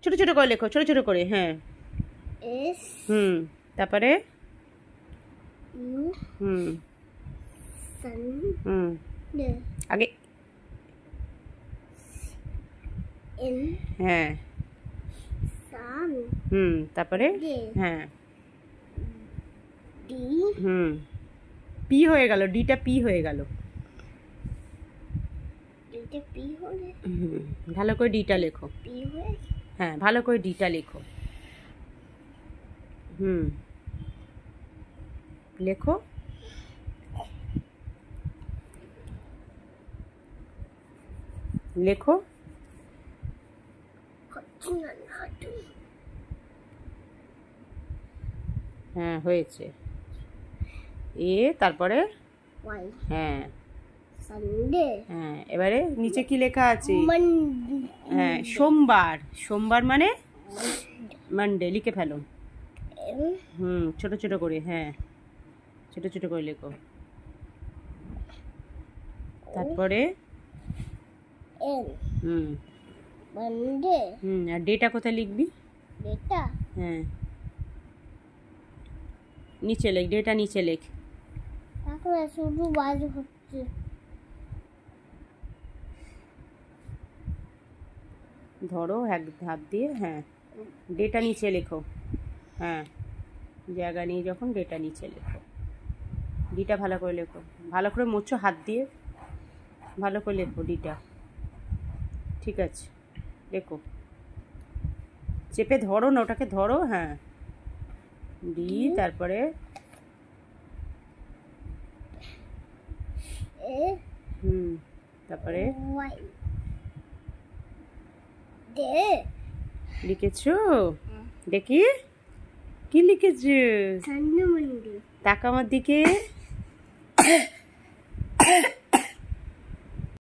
ছোট ছোট করে লেখো, ছোট ছোট করে। হ্যাঁ, এস তারপরে U hmm sun hmm day আগে এন হ্যাঁ সান তারপরে ডে হ্যাঁ ডি পি হয়ে গেল, ডিটা পি হয়ে গেল। এটা পি হলে ভালো করে ডিটা লেখো। পি হয়ে হ্যাঁ, ভালো করে ডিটা লেখো। লেখো। লেখো। হ্যাঁ, হয়েছে। এ তারপরে ওয়াই হ্যাঁ সানডে হ্যাঁ, এবারে নিচে কি লেখা আছে? মানডে হ্যাঁ, সোমবার। সোমবার মানে মানডে, লিখে ফেলো। ছোট ছোট করে। হ্যাঁ, ছোট ছোট করে লেখো। তারপরে এন মানডে আর ডেটা কোথায় লিখবি? ডেটা হ্যাঁ, নিচে লেখ, ডেটা নিচে লেখ। এখন শুধু বাজ হচ্ছে। ধরো এক হাত দিয়ে। হ্যাঁ, ডেটা নিচে লেখো। হ্যাঁ, জায়গা নিয়ে যখন ডেটা নিচে লেখো। ডিটা ভালো করে লেখো, ভালো করে মোছো হাত দিয়ে, ভালো করে লেখো ডিটা। ঠিক আছে, লেখো। চেপে ধরো না, ওটাকে ধরো। হ্যাঁ, ডি তারপরে এ তারপরে ওয়াই দে লিখেছো? দেখি কি লিখেছো? সানডে মানডে তাকা আমার দিকে।